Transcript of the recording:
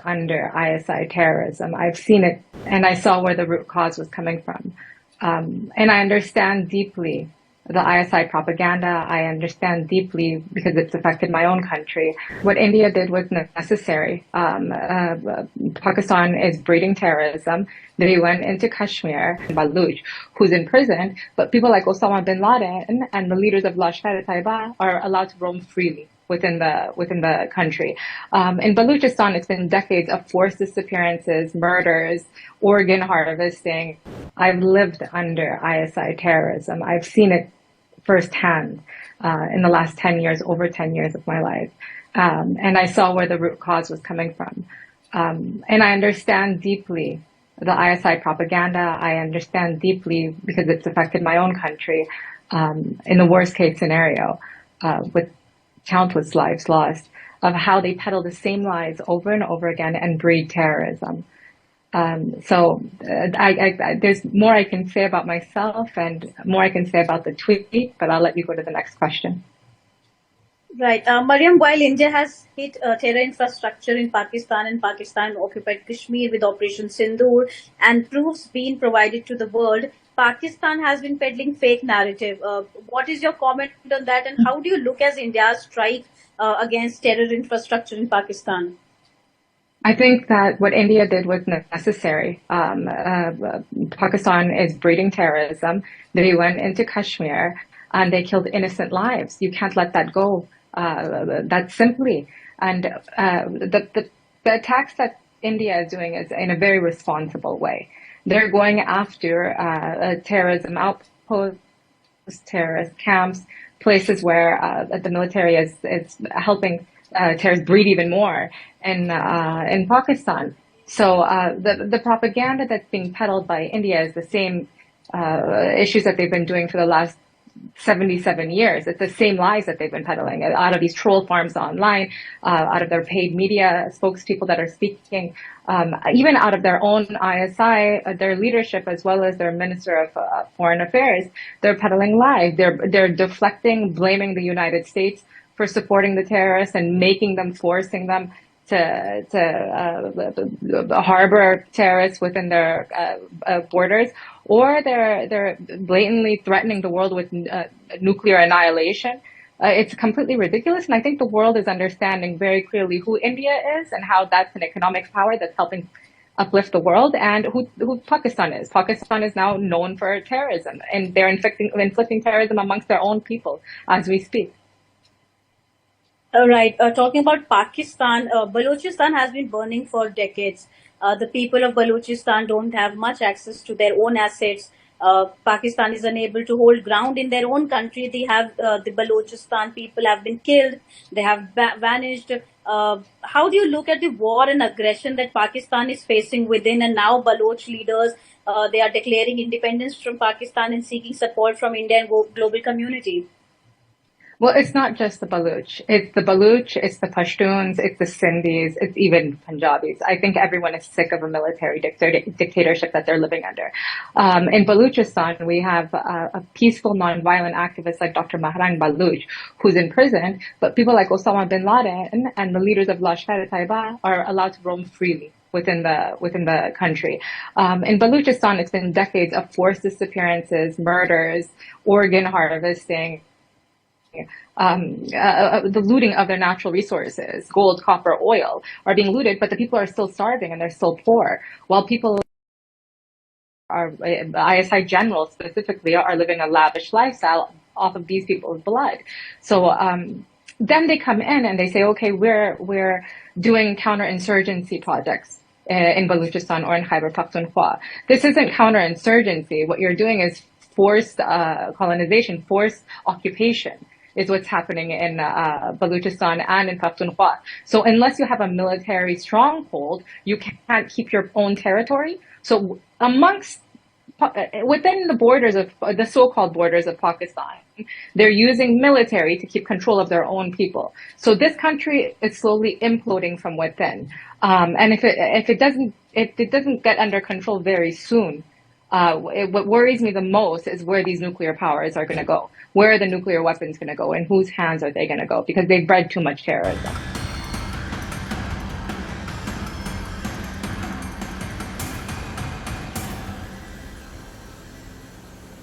under ISI terrorism. I've seen it and I saw where the root cause was coming from. And I understand deeply the ISI propaganda. I understand deeply because it's affected my own country. What India did was necessary. Pakistan is breeding terrorism. They went into Kashmir, Baloch, who's in prison, but people like Osama bin Laden and the leaders of Lashkar-e-Taiba are allowed to roam freely within the country. In Balochistan, it's been decades of forced disappearances, murders, organ harvesting. I've lived under ISI terrorism. I've seen it firsthand in the last 10 years, over 10 years of my life. And I saw where the root cause was coming from. And I understand deeply the ISI propaganda. I understand deeply because it's affected my own country in the worst case scenario with countless lives lost, of how they peddle the same lies over and over again and breed terrorism. There's more I can say about myself and more I can say about the tweet, but I'll let you go to the next question. Right. Mariam, while India has hit terror infrastructure in Pakistan and Pakistan occupied Kashmir with Operation Sindoor and proofs being provided to the world, Pakistan has been peddling fake narrative. What is your comment on that, and how do you look as India's strike against terror infrastructure in Pakistan? I think that what India did was necessary. Pakistan is breeding terrorism. They went into Kashmir and they killed innocent lives. You can't let that go that simply. And the attacks that India is doing is in a very responsible way. They're going after terrorism outposts, terrorist camps, places where the military is helping terrorists breed even more in Pakistan. So the propaganda that's being peddled by India is the same issues that they've been doing for the last 77 years. It's the same lies that they've been peddling out of these troll farms online, out of their paid media spokespeople that are speaking, even out of their own ISI, their leadership, as well as their Minister of Foreign Affairs. They're peddling lies. They're deflecting, blaming the United States for supporting the terrorists and forcing them to harbor terrorists within their borders, or they're blatantly threatening the world with nuclear annihilation. It's completely ridiculous, and I think the world is understanding very clearly who India is and how that's an economic power that's helping uplift the world, and who Pakistan is. Pakistan is now known for terrorism, and they're inflicting terrorism amongst their own people as we speak. Right. Talking about Pakistan, Balochistan has been burning for decades. The people of Balochistan don't have much access to their own assets. Pakistan is unable to hold ground in their own country. The Balochistan people have been killed. They have vanished. How do you look at the war and aggression that Pakistan is facing within, and now Baloch leaders, they are declaring independence from Pakistan and seeking support from India and global community? Well, it's not just the Baloch. It's the Pashtuns, it's the Sindhis, it's even Punjabis. I think everyone is sick of a military dictatorship that they're living under. In Balochistan, we have a peaceful, non-violent activist like Dr. Mariam Baloch, who's in prison, but people like Osama bin Laden and the leaders of Lashkar-e-Taiba are allowed to roam freely within the country. In Balochistan, it's been decades of forced disappearances, murders, organ harvesting, the looting of their natural resources, gold, copper, oil, are being looted, but the people are still starving and they're still poor, while people ISI generals specifically are living a lavish lifestyle off of these people's blood. So then they come in and they say, okay, we're doing counterinsurgency projects in Balochistan or in Khyber Pakhtunkhwa. This isn't counterinsurgency. What you're doing is forced colonization, forced occupation is what's happening in Balochistan and in Pakhtunkhwa. So unless you have a military stronghold, you can't keep your own territory. So within the borders of the so-called borders of Pakistan, they're using military to keep control of their own people. So this country is slowly imploding from within. And if it doesn't get under control very soon, what worries me the most is where these nuclear powers are going to go. Where are the nuclear weapons going to go, and whose hands are they going to go? Because they've bred too much terrorism.